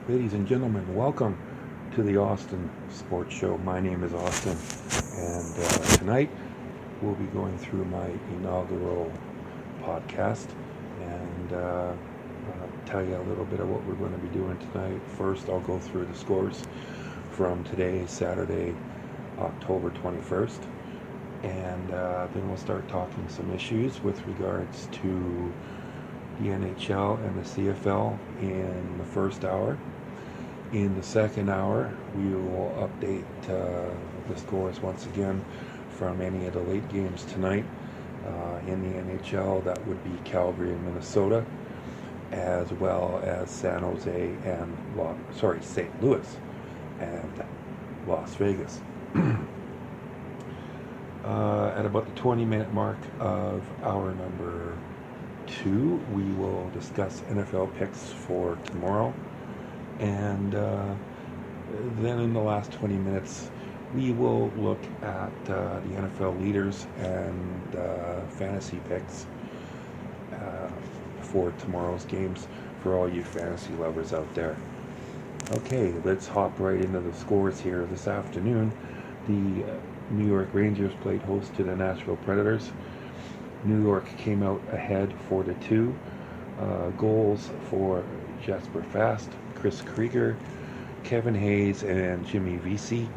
Ladies and gentlemen, welcome to the Austin Sports Show. My name is Austin, and tonight we'll be going through my inaugural podcast and tell you a little bit of what we're going to be doing tonight. First, I'll go through the scores from today, Saturday, October 21st, and then we'll start talking some issues with regards to the NHL and the CFL in the first hour. In the second hour, we will update the scores once again from any of the late games tonight. In the NHL, that would be Calgary and Minnesota, as well as San Jose and St. Louis and Las Vegas. At about the 20-minute mark of hour number 2, we will discuss NFL picks for tomorrow. And then in the last 20 minutes, we will look at the NFL leaders and fantasy picks for tomorrow's games for all you fantasy lovers out there. Okay, let's hop right into the scores here. This afternoon, the New York Rangers played host to the Nashville Predators. New York came out ahead 4-2. Goals for Jesper Fast, Chris Krieger, Kevin Hayes, and Jimmy Vesey.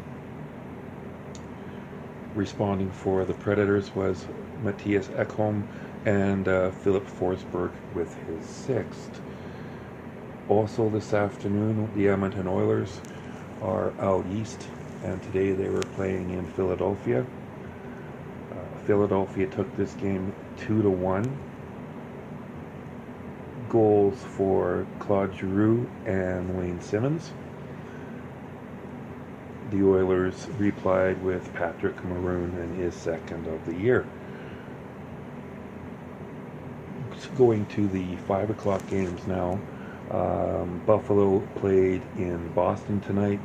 Responding for the Predators was Matthias Ekholm and Philip Forsberg with his 6th. Also this afternoon, the Edmonton Oilers are out east, and today they were playing in Philadelphia. Philadelphia took this game 2-1. Goals for Claude Giroux and Wayne Simmons. The Oilers replied with Patrick Maroon in his 2nd of the year. Going to the 5 o'clock games now. Buffalo played in Boston tonight.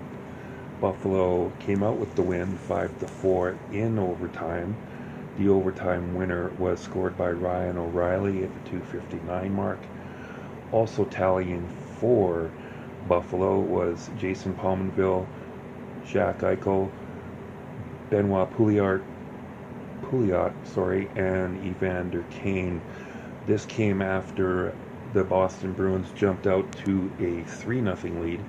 Buffalo came out with the win 5-4 in overtime. The overtime winner was scored by Ryan O'Reilly at the 2:59 mark. Also tallying for Buffalo was Jason Pominville, Jack Eichel, Benoit Pouliot, and Evander Kane. This came after the Boston Bruins jumped out to a 3-0 lead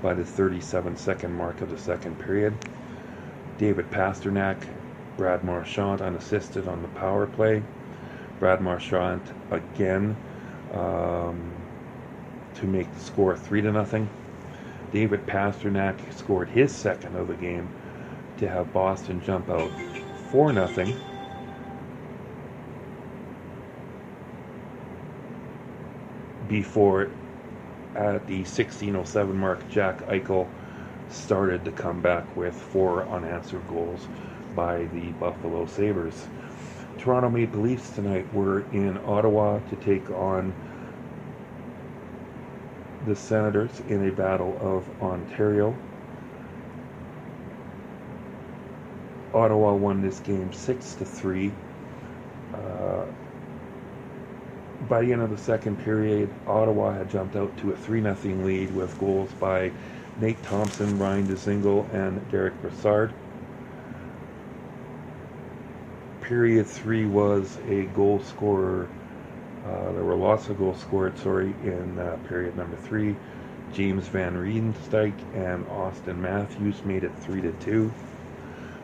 by the 37-second mark of the second period. David Pastrnak, Brad Marchand unassisted on the power play. Brad Marchand again to make the score 3-0. David Pastrnak scored his 2nd of the game to have Boston jump out 4-0. Before, at the 16:07 mark, Jack Eichel started to come back with 4 unanswered goals by the Buffalo Sabres. Toronto Maple Leafs tonight were in Ottawa to take on the Senators in a battle of Ontario. Ottawa won this game 6-3. By the end of the second period, Ottawa had jumped out to a 3-0 lead with goals by Nate Thompson, Ryan Dzingel, and Derek Brassard. Period 3 was a goal scorer. There were lots of goals scored, in period number 3. James Van Riemsdyk and Austin Matthews made it 3-2.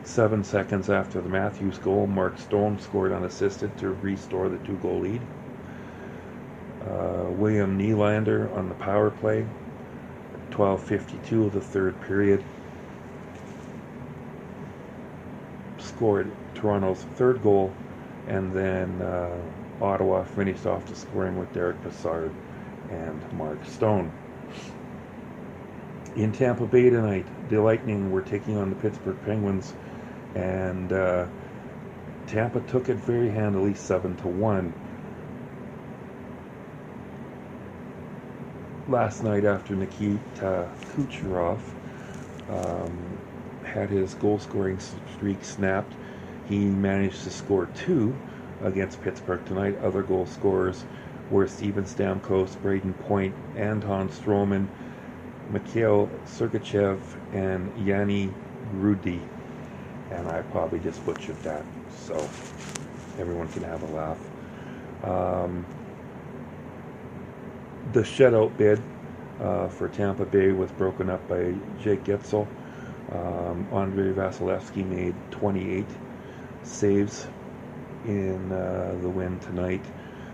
7 seconds after the Matthews goal, Mark Stone scored unassisted to restore the 2-goal lead. William Nylander on the power play, 12:52 of the third period, scored Toronto's 3rd goal, and then Ottawa finished off the scoring with Derek Brassard and Mark Stone. In Tampa Bay tonight, the Lightning were taking on the Pittsburgh Penguins, and Tampa took it very handily, 7-1. Last night, after Nikita Kucherov had his goal-scoring streak snapped, he managed to score 2 against Pittsburgh tonight. Other goal scorers were Steven Stamkos, Braden Point, Anton Stroman, Mikhail Sergachev and Yanni Grudi. And I probably just butchered that, so everyone can have a laugh. The shutout bid for Tampa Bay was broken up by Jake Getzel. Andrei Vasilevsky made 28 saves in the win tonight.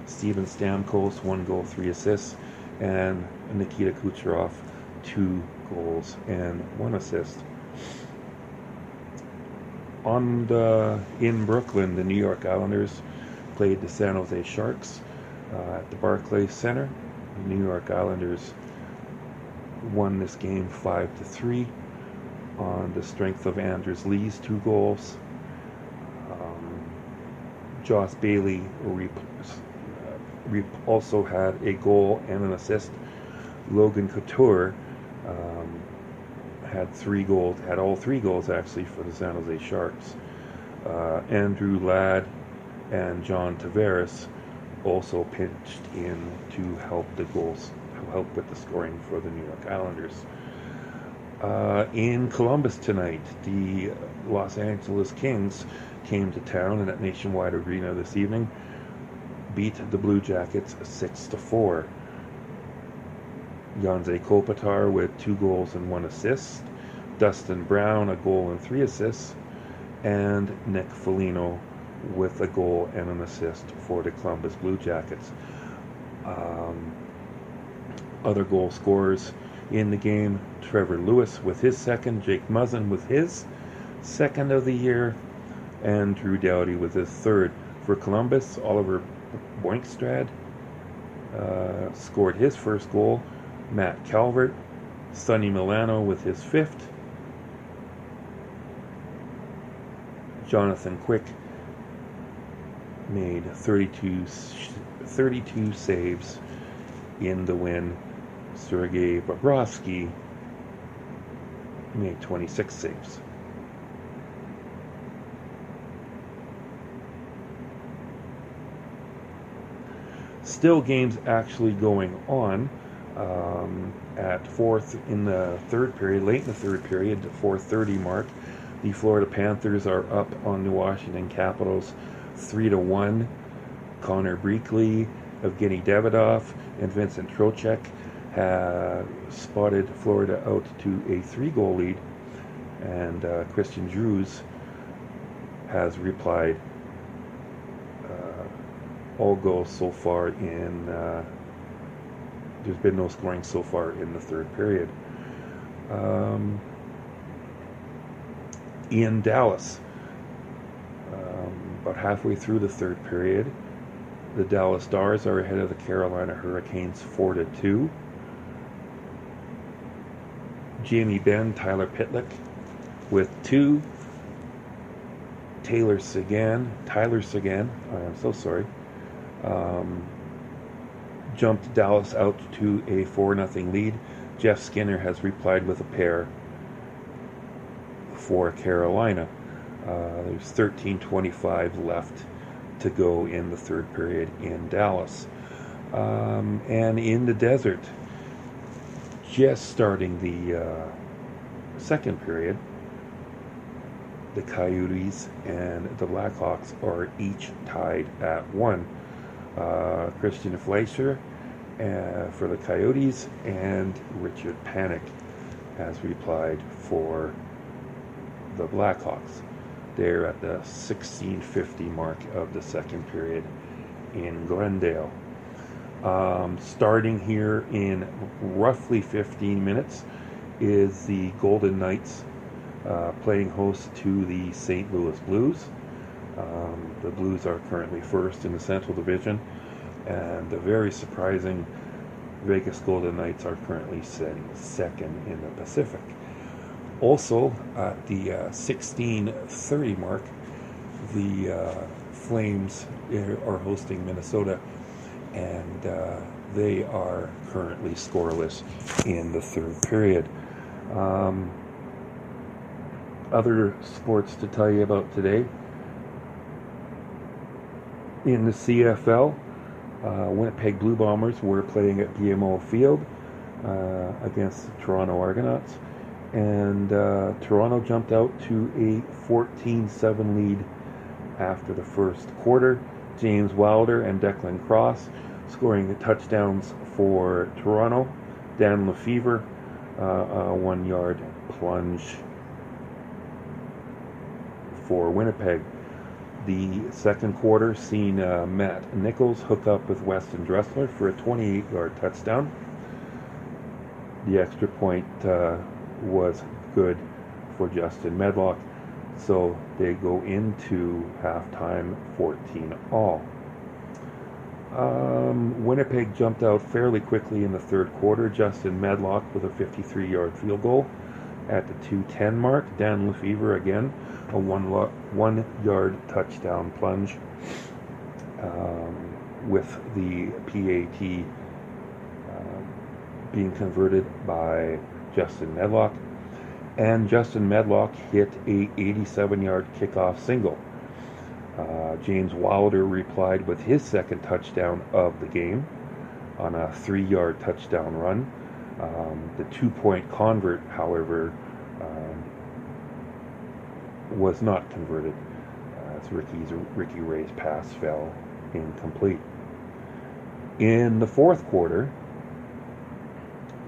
Steven Stamkos, 1 goal, 3 assists, and Nikita Kucherov, 2 goals and 1 assist. In Brooklyn, the New York Islanders played the San Jose Sharks at the Barclays Center. The New York Islanders won this game 5-3 on the strength of Anders Lee's 2 goals. Joss Bailey also had a goal and an assist. Logan Couture had all 3 goals actually for the San Jose Sharks. Andrew Ladd and John Tavares also pitched in to help with the scoring for the New York Islanders. In Columbus tonight, the Los Angeles Kings came to town and at Nationwide Arena this evening beat the Blue Jackets 6-4. Janze Kopitar with 2 goals and 1 assist, Dustin Brown a goal and 3 assists, and Nick Foligno with a goal and an assist for the Columbus Blue Jackets. Other goal scorers in the game: Trevor Lewis with his second, Jake Muzzin with his second of the year, and Drew Doughty with his third. For Columbus, Oliver Boinkstrad scored his first goal. Matt Calvert, Sonny Milano with his 5th. Jonathan Quick made 32 saves in the win. Sergei Bobrovsky made 26 saves. Still games actually going on at fourth in the third period, late in the third period, the 4:30 mark. The Florida Panthers are up on the Washington Capitals 3-1. Connor Breakley, Evgeny Davidov, and Vincent Trocheck have spotted Florida out to a 3-goal lead, and Christian Drews has replied. All goals so far in there's been no scoring so far in the third period. In Dallas, about halfway through the third period, the Dallas Stars are ahead of the Carolina Hurricanes 4-2. Jamie Benn, Tyler Pitlick with 2. Tyler Seguin, I'm so sorry, jumped Dallas out to a 4-0 lead. Jeff Skinner has replied with a pair for Carolina. There's 13:25 left to go in the third period in Dallas. And in the desert, just starting the second period, the Coyotes and the Blackhawks are each tied at 1. Christian Fleischer for the Coyotes and Richard Panik has replied for the Blackhawks. They're at the 16:50 mark of the second period in Glendale. Starting here in roughly 15 minutes is the Golden Knights playing host to the St. Louis Blues. The Blues are currently first in the Central Division, and the very surprising Vegas Golden Knights are currently sitting second in the Pacific. Also, at the 16:30 mark, the Flames are hosting Minnesota, and they are currently scoreless in the third period. Other sports to tell you about today. In the CFL, Winnipeg Blue Bombers were playing at BMO Field. against the Toronto Argonauts. And Toronto jumped out to a 14-7 lead after the first quarter. James Wilder and Declan Cross scoring the touchdowns for Toronto. Dan Lefevre, a 1-yard plunge for Winnipeg. The second quarter seen Matt Nichols hook up with Weston Dressler for a 28-yard touchdown. The extra point was good for Justin Medlock, so they go into halftime 14-all. Winnipeg jumped out fairly quickly in the third quarter. Justin Medlock with a 53-yard field goal at the 2:10 mark. Dan Lefevre again, a 1-yard touchdown plunge with the PAT being converted by Justin Medlock. And Justin Medlock hit a 87-yard kickoff single. James Wilder replied with his second touchdown of the game on a 3-yard touchdown run. The 2-point convert, however, was not converted as Ricky Ray's pass fell incomplete. In the fourth quarter,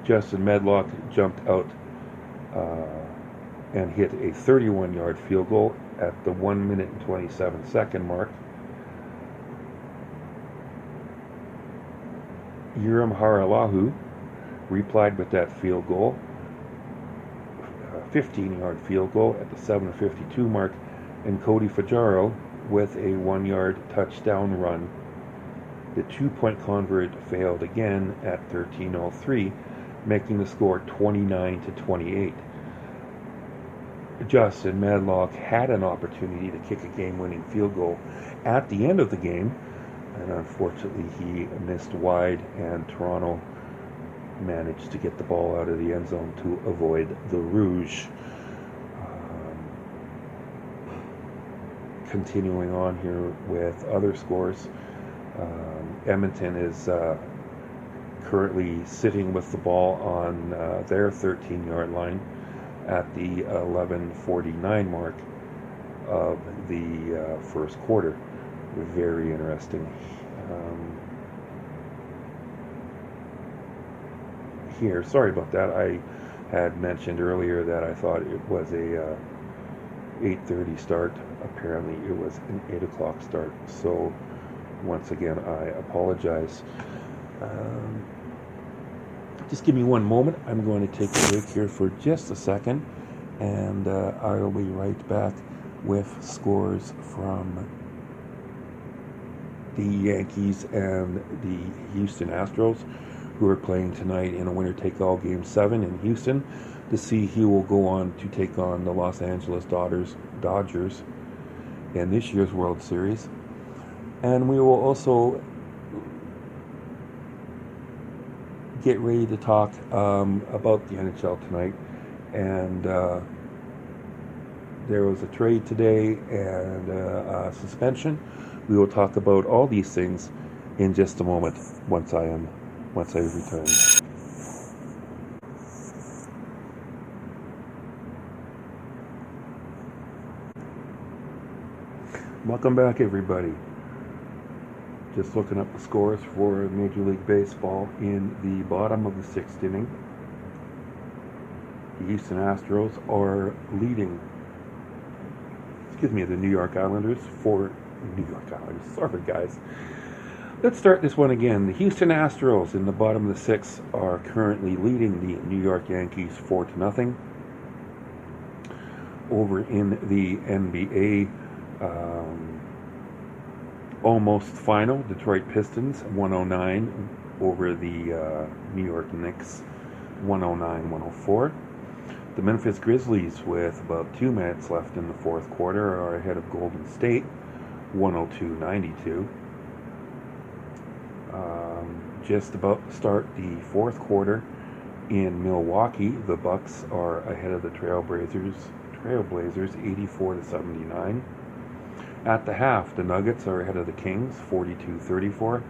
Justin Medlock jumped out and hit a 31-yard field goal at the 1 minute and 27-second mark. Urim Haralahu replied with that field goal, a 15-yard field goal at the 7:52 mark, and Cody Fajaro with a 1-yard touchdown run. The 2-point convert failed again at 13:03, making the score 29-28. Justin Medlock had an opportunity to kick a game-winning field goal at the end of the game, and unfortunately he missed wide, and Toronto managed to get the ball out of the end zone to avoid the Rouge. Continuing on here with other scores, Edmonton is currently sitting with the ball on their 13-yard line at the 11:49 mark of the first quarter. Very interesting. Here, sorry about that. I had mentioned earlier that I thought it was a 8:30 start. Apparently it was an 8 o'clock start. So once again, I apologize. Just give me one moment. I'm going to take a break here for just a second, and I'll be right back with scores from the Yankees and the Houston Astros, who are playing tonight in a winner-take-all Game 7 in Houston, to see who will go on to take on the Los Angeles Dodgers in this year's World Series. And we will also get ready to talk about the NHL tonight. And there was a trade today and a suspension. We will talk about all these things in just a moment once I return. Welcome back, everybody. Just looking up the scores for Major League Baseball in the bottom of the sixth inning. The Houston Astros are leading, the New York Islanders for New York Islanders. Sorry, guys. Let's start this one again. The Houston Astros in the bottom of the sixth are currently leading the New York Yankees 4-0. Over in the NBA, almost final, Detroit Pistons 109 over the New York Knicks 109-104. The Memphis Grizzlies, with about 2 minutes left in the fourth quarter, are ahead of Golden State 102-92. Just about to start the fourth quarter in Milwaukee, the Bucks are ahead of the Trailblazers 84-79. At the half, the Nuggets are ahead of the Kings 42-34.